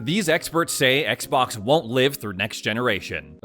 These experts say Xbox won't live through next generation.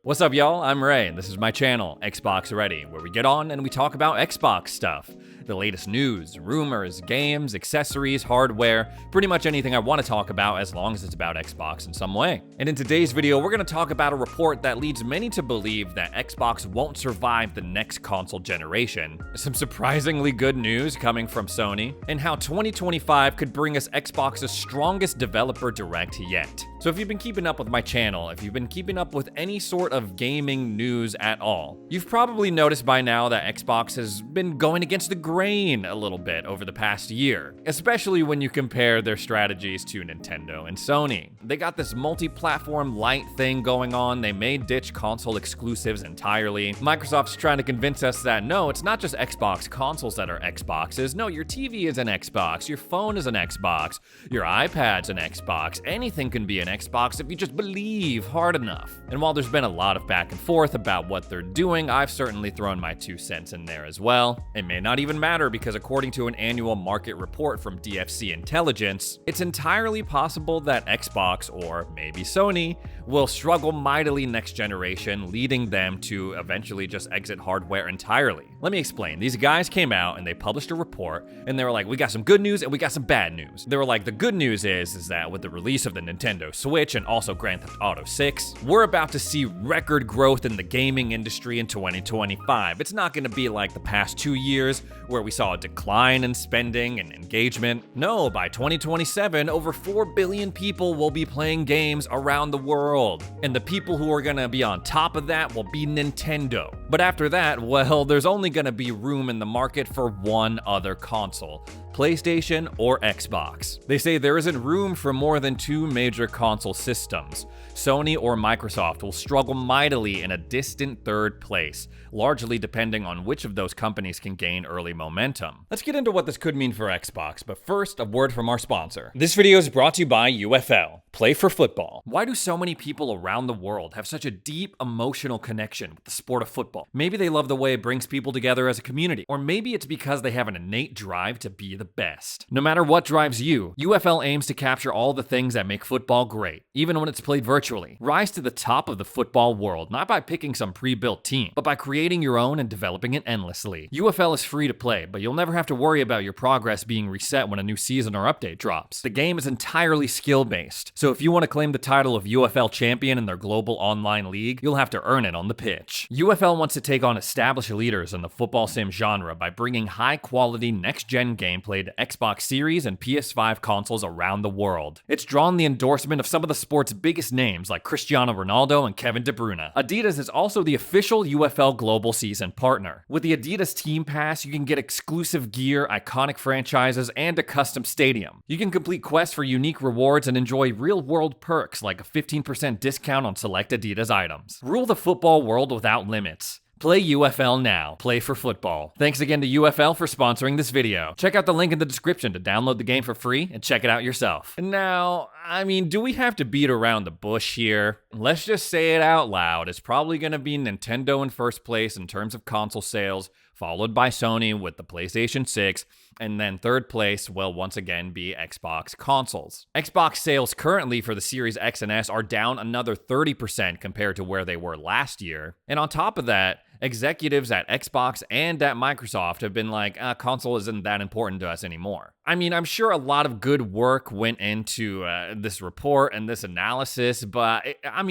What's up, y'all? I'm Ray, and this is my channel, Xbox Ready, where we get on and we talk about Xbox stuff. The latest news, rumors, games, accessories, hardware, pretty much anything I want to talk about as long as it's about Xbox in some way. And in today's video, we're going to talk about a report that leads many to believe that Xbox won't survive the next console generation, some surprisingly good news coming from Sony, and how 2025 could bring us Xbox's strongest developer direct yet. So if you've been keeping up with my channel, if you've been keeping up with any sort of gaming news at all, you've probably noticed by now that Xbox has been going against the grain a little bit over the past year, especially when you compare their strategies to Nintendo and Sony. They got this multi-platform light thing going on. They may ditch console exclusives entirely. Microsoft's trying to convince us that no, it's not just Xbox consoles that are Xboxes. No, your TV is an Xbox, your phone is an Xbox, your iPad's an Xbox. Anything can be an Xbox if you just believe hard enough. And while there's been a lot of back and forth about what they're doing, I've certainly thrown my 2 cents in there as well. It may not even matter because according to an annual market report from DFC Intelligence, it's entirely possible that Xbox, or maybe Sony, will struggle mightily next generation, leading them to eventually just exit hardware entirely. Let me explain. These guys came out and they published a report and they were like, we got some good news and we got some bad news. They were like, the good news is that with the release of the Nintendo Switch and also Grand Theft Auto 6, we're about to see record growth in the gaming industry in 2025. It's not going to be like the past 2 years where we saw a decline in spending and engagement. No, by 2027, over 4 billion people will be playing games around the world. And the people who are going to be on top of that will be Nintendo. But after that, well, there's only going to be room in the market for one other console: PlayStation or Xbox. They say there isn't room for more than 2 major console systems. Sony or Microsoft will struggle mightily in a distant third place, largely depending on which of those companies can gain early momentum. Let's get into what this could mean for Xbox, but first, a word from our sponsor. This video is brought to you by UFL. Play for football. Why do so many people around the world have such a deep emotional connection with the sport of football? Maybe they love the way it brings people together as a community, or maybe it's because they have an innate drive to be the best. No matter what drives you, UFL aims to capture all the things that make football great, even when it's played virtually. Rise to the top of the football world, not by picking some pre-built team, but by creating your own and developing it endlessly. UFL is free to play, but you'll never have to worry about your progress being reset when a new season or update drops. The game is entirely skill-based, so if you want to claim the title of UFL champion in their global online league, you'll have to earn it on the pitch. UFL wants to take on established leaders in the football sim genre by bringing high-quality next-gen gameplay to Xbox Series and PS5 consoles around the world. It's drawn the endorsement of some of the sport's biggest names like Cristiano Ronaldo and Kevin De Bruyne. Adidas is also the official UFL global season partner. With the Adidas Team Pass, you can get exclusive gear, iconic franchises, and a custom stadium. You can complete quests for unique rewards and enjoy real-world perks like a 15% discount on select Adidas items. Rule the football world without limits. Play UFL now. Play for football. Thanks again to UFL for sponsoring this video. Check out the link in the description to download the game for free and check it out yourself. Now, I mean, do we have to beat around the bush here? Let's just say it out loud. It's probably going to be Nintendo in first place in terms of console sales, followed by Sony with the PlayStation 6, and then third place will once again be Xbox consoles. Xbox sales currently for the Series X and S are down another 30% compared to where they were last year. And on top of that, executives at Xbox and at Microsoft have been like, console isn't that important to us anymore. I mean, I'm sure a lot of good work went into this report and this analysis, but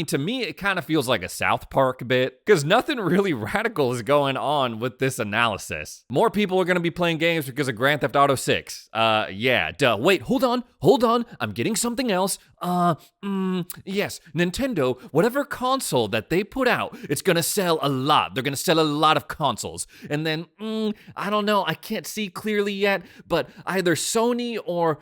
to me, it kind of feels like a South Park bit, because nothing really radical is going on with this analysis. More people are going to be playing games because of Grand Theft Auto 6. Yeah, duh. Wait, hold on. I'm getting something else. Yes, Nintendo, whatever console that they put out, it's going to sell a lot. They're going to sell a lot of consoles. And then, I don't know, I can't see clearly yet, but either Sony or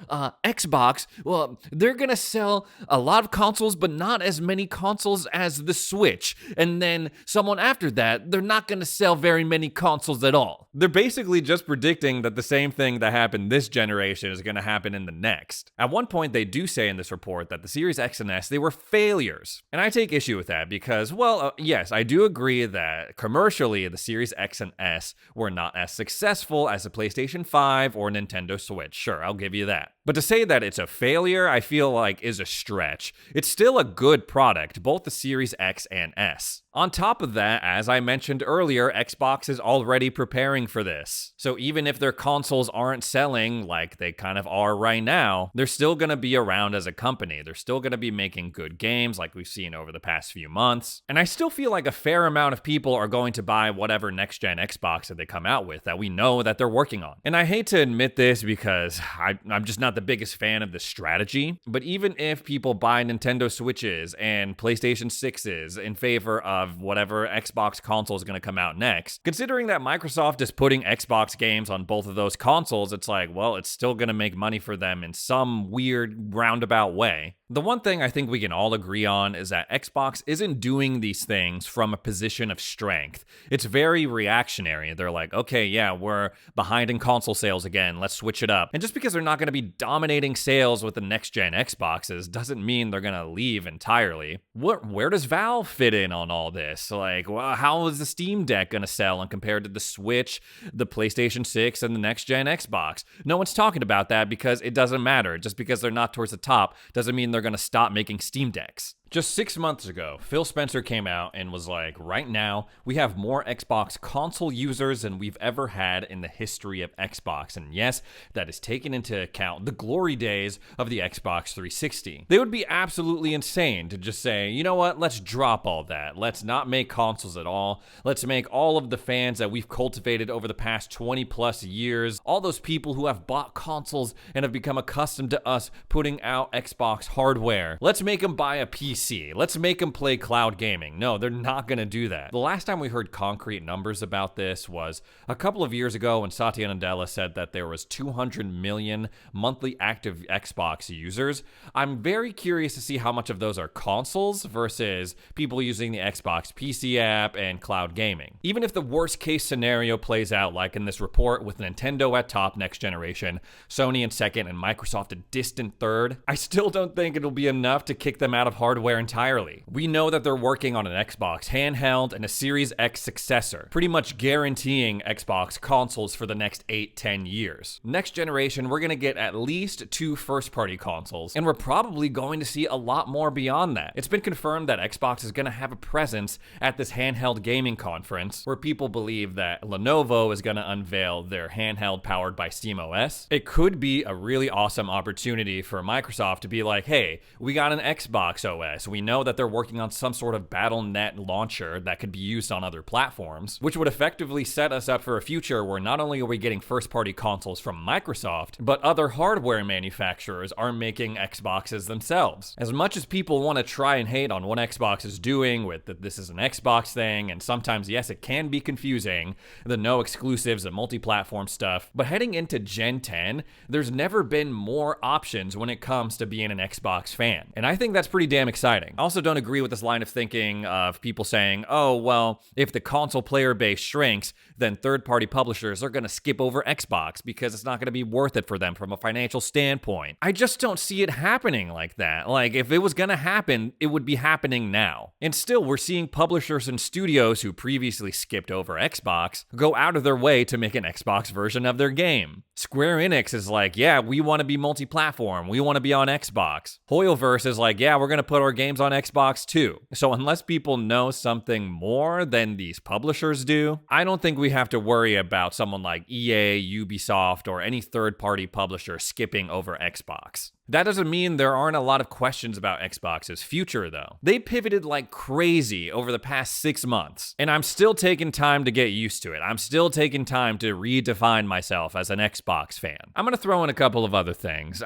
Xbox, well, they're gonna sell a lot of consoles, but not as many consoles as the Switch. And then someone after that, they're not gonna sell very many consoles at all. They're basically just predicting that the same thing that happened this generation is gonna happen in the next. At one point, they do say in this report that the Series X and S, they were failures. And I take issue with that because, well, yes, I do agree that commercially, the Series X and S were not as successful as the PlayStation 5 or Nintendo Switch. Sure, I'll give you that. But to say that it's a failure, I feel like is a stretch. It's still a good product, both the Series X and S. On top of that, as I mentioned earlier, Xbox is already preparing for this. So even if their consoles aren't selling like they kind of are right now, they're still going to be around as a company. They're still going to be making good games like we've seen over the past few months. And I still feel like a fair amount of people are going to buy whatever next-gen Xbox that they come out with that we know that they're working on. And I hate to admit this because I'm just not the biggest fan of this strategy, but even if people buy Nintendo Switches and PlayStation 6s in favor of whatever Xbox console is going to come out next, considering that Microsoft is putting Xbox games on both of those consoles, it's like, well, it's still going to make money for them in some weird roundabout way. The one thing I think we can all agree on is that Xbox isn't doing these things from a position of strength. It's very reactionary. They're like, okay, yeah, we're behind in console sales again, let's switch it up. And just because they're not going to be dominating sales with the next-gen Xboxes doesn't mean they're going to leave entirely. Where does Valve fit in on all this? Like, well, how is the Steam Deck going to sell and compared to the Switch, the PlayStation 6, and the next-gen Xbox? No one's talking about that because it doesn't matter. Just because they're not towards the top doesn't mean they're going to stop making Steam Decks. Just 6 months ago, Phil Spencer came out and was like, right now, we have more Xbox console users than we've ever had in the history of Xbox. And yes, that is taken into account the glory days of the Xbox 360. They would be absolutely insane to just say, you know what, let's drop all that. Let's not make consoles at all. Let's make all of the fans that we've cultivated over the past 20 plus years, all those people who have bought consoles and have become accustomed to us putting out Xbox hardware. Let's make them buy a PC. Let's make them play cloud gaming. No, they're not going to do that. The last time we heard concrete numbers about this was a couple of years ago when Satya Nadella said that there was 200 million monthly active Xbox users. I'm very curious to see how much of those are consoles versus people using the Xbox PC app and cloud gaming. Even if the worst case scenario plays out like in this report with Nintendo at top next generation, Sony in second, and Microsoft a distant third, I still don't think it'll be enough to kick them out of hardware entirely. We know that they're working on an Xbox handheld and a Series X successor, pretty much guaranteeing Xbox consoles for the next 8-10 years. Next generation, we're gonna get at least 2 first-party consoles, and we're probably going to see a lot more beyond that. It's been confirmed that Xbox is gonna have a presence at this handheld gaming conference, where people believe that Lenovo is gonna unveil their handheld powered by SteamOS. It could be a really awesome opportunity for Microsoft to be like, hey, we got an Xbox OS. We know that they're working on some sort of Battle.net launcher that could be used on other platforms, which would effectively set us up for a future where not only are we getting first-party consoles from Microsoft, but other hardware manufacturers are making Xboxes themselves. As much as people want to try and hate on what Xbox is doing with that this is an Xbox thing, and sometimes, yes, it can be confusing, the no exclusives and multi-platform stuff, but heading into Gen 10, there's never been more options when it comes to being an Xbox fan. And I think that's pretty damn exciting. I also don't agree with this line of thinking of people saying, oh, well, if the console player base shrinks, then third-party publishers are going to skip over Xbox because it's not going to be worth it for them from a financial standpoint. I just don't see it happening like that. Like, if it was going to happen, it would be happening now. And still, we're seeing publishers and studios who previously skipped over Xbox go out of their way to make an Xbox version of their game. Square Enix is like, yeah, we want to be multi-platform. We want to be on Xbox. Hoyoverse is like, yeah, we're going to put our games on Xbox too. So unless people know something more than these publishers do, I don't think we have to worry about someone like EA, Ubisoft, or any third-party publisher skipping over Xbox. That doesn't mean there aren't a lot of questions about Xbox's future, though. They pivoted like crazy over the past 6 months, and I'm still taking time to get used to it. I'm still taking time to redefine myself as an Xbox fan. I'm gonna throw in a couple of other things.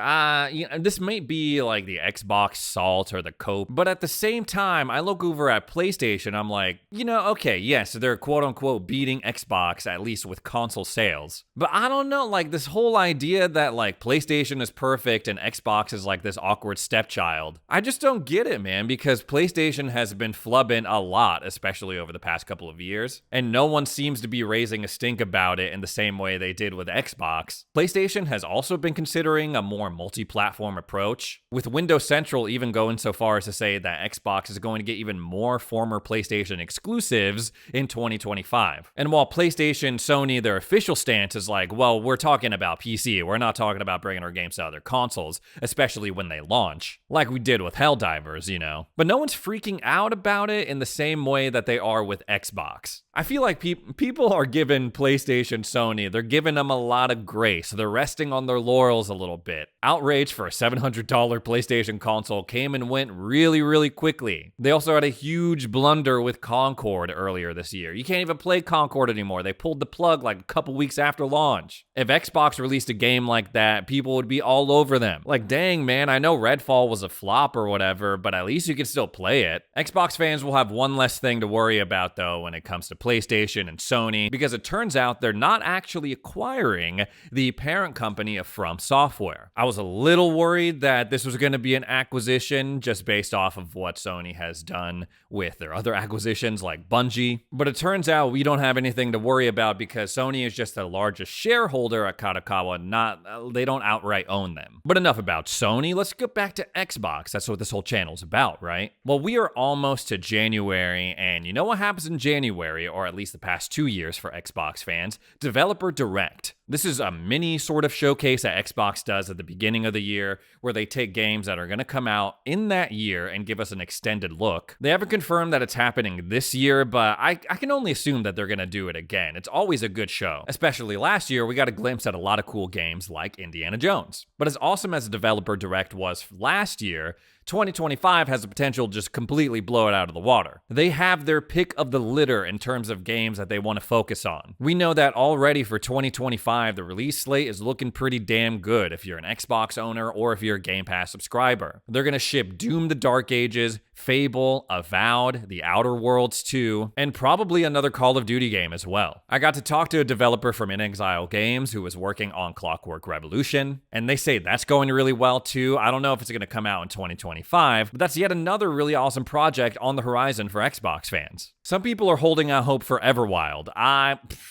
This might be like the Xbox salt or the cope, but at the same time, I look over at PlayStation, I'm like, okay, yes, they're quote-unquote beating Xbox, at least with console sales. But I don't know, like this whole idea that like PlayStation is perfect and Xbox Xbox is like this awkward stepchild. I just don't get it, man, because PlayStation has been flubbing a lot, especially over the past couple of years, and no one seems to be raising a stink about it in the same way they did with Xbox. PlayStation has also been considering a more multi-platform approach, with Windows Central even going so far as to say that Xbox is going to get even more former PlayStation exclusives in 2025. And while PlayStation, Sony, their official stance is like, well, we're talking about PC, we're not talking about bringing our games to other consoles, especially when they launch, like we did with Helldivers, you know. But no one's freaking out about it in the same way that they are with Xbox. I feel like people are giving PlayStation, Sony, they're giving them a lot of grace. They're resting on their laurels a little bit. Outrage for a $700 PlayStation console came and went really, really quickly. They also had a huge blunder with Concord earlier this year. You can't even play Concord anymore. They pulled the plug like a couple weeks after launch. If Xbox released a game like that, people would be all over them. Like, dang, man, I know Redfall was a flop or whatever, but at least you can still play it. Xbox fans will have one less thing to worry about, though, when it comes to PlayStation and Sony, because it turns out they're not actually acquiring the parent company of From Software. I was a little worried that this was going to be an acquisition just based off of what Sony has done with their other acquisitions like Bungie, but it turns out we don't have anything to worry about because Sony is just the largest shareholder at Kadokawa, they don't outright own them. But enough about Sony, let's get back to Xbox. That's what this whole channel's about, right? Well, we are almost to January, and you know what happens in January, or at least the past 2 years for Xbox fans? Developer Direct. This is a mini sort of showcase that Xbox does at the beginning of the year where they take games that are going to come out in that year and give us an extended look. They haven't confirmed that it's happening this year, but I can only assume that they're going to do it again. It's always a good show. Especially last year, we got a glimpse at a lot of cool games like Indiana Jones. But as awesome as Developer Direct was last year, 2025 has the potential to just completely blow it out of the water. They have their pick of the litter in terms of games that they want to focus on. We know that already for 2025, the release slate is looking pretty damn good if you're an Xbox owner or if you're a Game Pass subscriber. They're going to ship Doom: The Dark Ages, Fable, Avowed, The Outer Worlds 2, and probably another Call of Duty game as well. I got to talk to a developer from In Exile Games who was working on Clockwork Revolution, and they say that's going really well too. I don't know if it's going to come out in 2025, but that's yet another really awesome project on the horizon for Xbox fans. Some people are holding out hope for Everwild.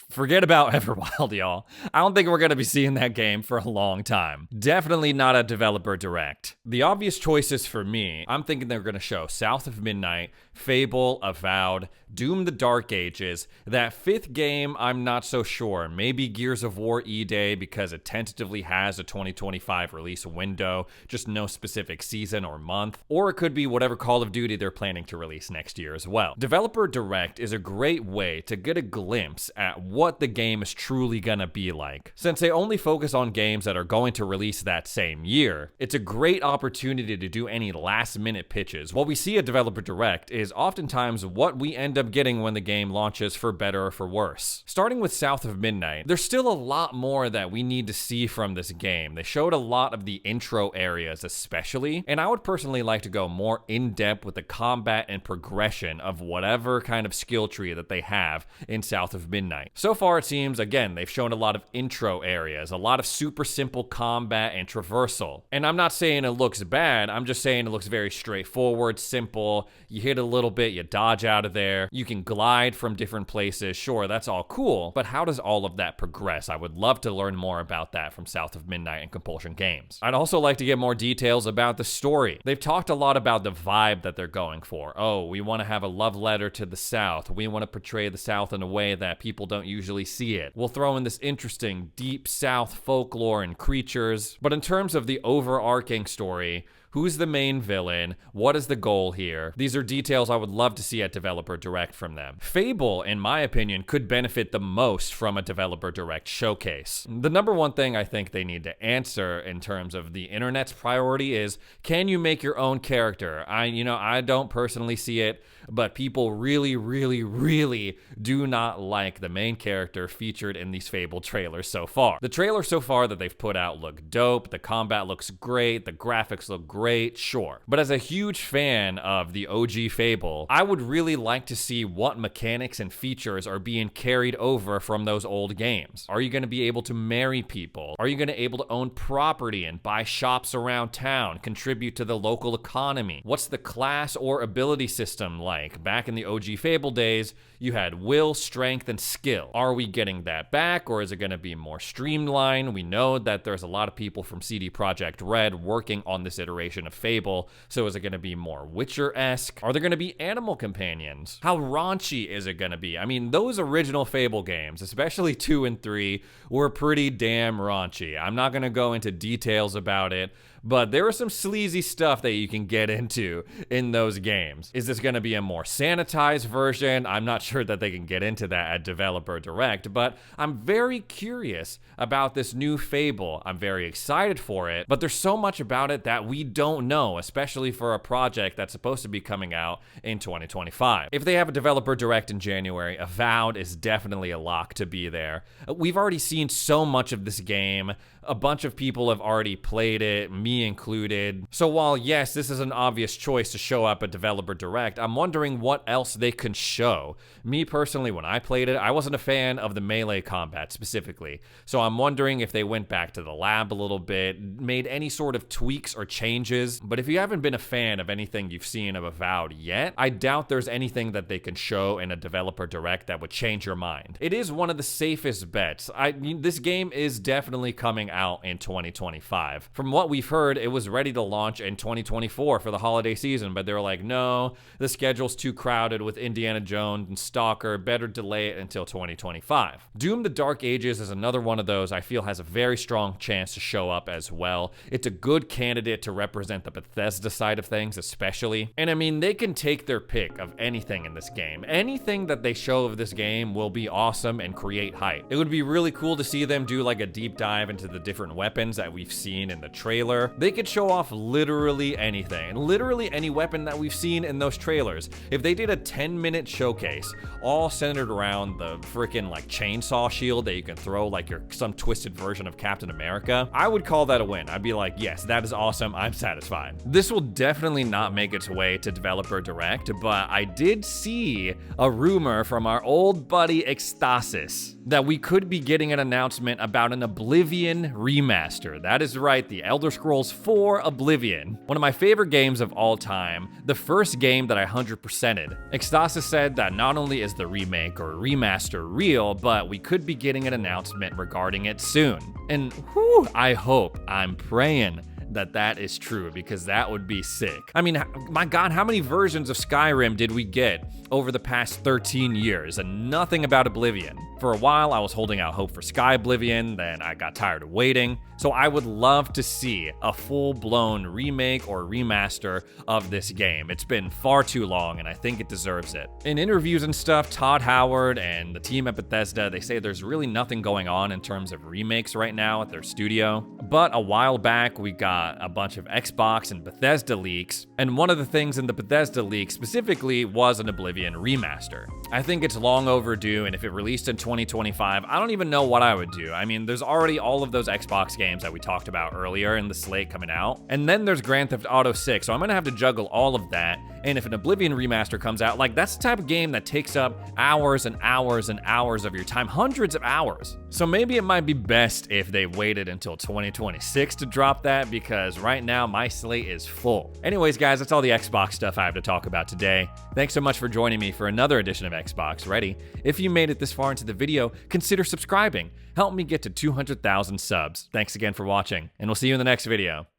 Forget about Everwild, y'all. I don't think we're going to be seeing that game for a long time. Definitely not a Developer Direct. The obvious choices for me, I'm thinking they're going to show South of Midnight, Fable, Avowed, Doom: The Dark Ages. That fifth game, I'm not so sure. Maybe Gears of War E-Day because it tentatively has a 2025 release window, just no specific season or month. Or it could be whatever Call of Duty they're planning to release next year as well. Developer Direct is a great way to get a glimpse at what the game is truly gonna be like. Since they only focus on games that are going to release that same year, it's a great opportunity to do any last-minute pitches. What we see at Developer Direct is oftentimes what we end up getting when the game launches, for better or for worse. Starting with South of Midnight, there's still a lot more that we need to see from this game. They showed a lot of the intro areas especially, and I would personally like to go more in-depth with the combat and progression of whatever kind of skill tree that they have in South of Midnight. So far it seems, again, they've shown a lot of intro areas, a lot of super simple combat and traversal. And I'm not saying it looks bad, I'm just saying it looks very straightforward, simple. You hit a little bit, you dodge out of there, you can glide from different places. Sure, that's all cool, but how does all of that progress? I would love to learn more about that from South of Midnight and Compulsion Games. I'd also like to get more details about the story. They've talked a lot about the vibe that they're going for. Oh, we want to have a love letter to the South. We want to portray the South in a way that people don't usually see it. We'll throw in this interesting deep South folklore and creatures. But in terms of the overarching story, who's the main villain? What is the goal here? These are details I would love to see at Developer Direct from them. Fable, in my opinion, could benefit the most from a Developer Direct showcase. The number one thing I think they need to answer in terms of the internet's priority is, can you make your own character? I don't personally see it, but people really, really, really do not like the main character featured in these Fable trailers so far. The trailers so far that they've put out look dope, the combat looks great, the graphics look great, great, sure. But as a huge fan of the OG Fable, I would really like to see what mechanics and features are being carried over from those old games. Are you going to be able to marry people? Are you going to be able to own property and buy shops around town, contribute to the local economy? What's the class or ability system like? Back in the OG Fable days, you had will, strength, and skill. Are we getting that back, or is it going to be more streamlined? We know that there's a lot of people from CD Projekt Red working on this iteration of Fable, so is it going to be more Witcher-esque? Are there going to be animal companions? How raunchy is it going to be? I mean, those original Fable games, especially 2 and 3, were pretty damn raunchy. I'm not going to go into details about it, but there is some sleazy stuff that you can get into in those games. Is this going to be a more sanitized version? I'm not sure that they can get into that at Developer Direct, but I'm very curious about this new Fable. I'm very excited for it, but there's so much about it that we don't know, especially for a project that's supposed to be coming out in 2025. If they have a Developer Direct in January, Avowed is definitely a lock to be there. We've already seen so much of this game. A bunch of people have already played it, me included. So while yes, this is an obvious choice to show up at Developer Direct, I'm wondering what else they can show. Me personally, when I played it, I wasn't a fan of the melee combat specifically. So I'm wondering if they went back to the lab a little bit, made any sort of tweaks or changes. But if you haven't been a fan of anything you've seen of Avowed yet, I doubt there's anything that they can show in a Developer Direct that would change your mind. It is one of the safest bets. This game is definitely coming out in 2025. From what we've heard, it was ready to launch in 2024 for the holiday season, but they were like, no, the schedule's too crowded with Indiana Jones and Stalker, better delay it until 2025. Doom: The Dark Ages is another one of those I feel has a very strong chance to show up as well. It's a good candidate to represent the Bethesda side of things, especially. And I mean, they can take their pick of anything in this game. Anything that they show of this game will be awesome and create hype. It would be really cool to see them do like a deep dive into the different weapons that we've seen in the trailer. They could show off literally anything, literally any weapon that we've seen in those trailers. If they did a 10-minute showcase all centered around the freaking like chainsaw shield that you can throw like you're some twisted version of Captain America, I would call that a win. I'd be like, yes, that is awesome. I'm satisfied. This will definitely not make its way to Developer Direct, but I did see a rumor from our old buddy Ecstasis that we could be getting an announcement about an Oblivion remaster. That is right, the Elder Scrolls 4 Oblivion. One of my favorite games of all time, the first game that I 100%ed. Ecstasis said that not only is the remake or remaster real, but we could be getting an announcement regarding it soon. And whew, I hope, I'm praying that is true, because that would be sick. I mean, my God, how many versions of Skyrim did we get over the past 13 years and nothing about Oblivion? For a while, I was holding out hope for Sky Oblivion, then I got tired of waiting. So I would love to see a full-blown remake or remaster of this game. It's been far too long, and I think it deserves it. In interviews and stuff, Todd Howard and the team at Bethesda, they say there's really nothing going on in terms of remakes right now at their studio. But a while back, we got a bunch of Xbox and Bethesda leaks, and one of the things in the Bethesda leak specifically was an Oblivion remaster. I think it's long overdue, and if it released in 2025, I don't even know what I would do. I mean, there's already all of those Xbox games that we talked about earlier in the slate coming out, and then there's Grand Theft Auto 6, so I'm gonna have to juggle all of that. And if an Oblivion remaster comes out, like, that's the type of game that takes up hours and hours and hours of your time, hundreds of hours. So maybe it might be best if they waited until 2026 to drop that, because right now my slate is full. Anyways, guys, that's all the Xbox stuff I have to talk about today. Thanks so much for joining me for another edition of Xbox Ready. If you made it this far into the video, consider subscribing. Help me get to 200,000 subs. Thanks again for watching, and we'll see you in the next video.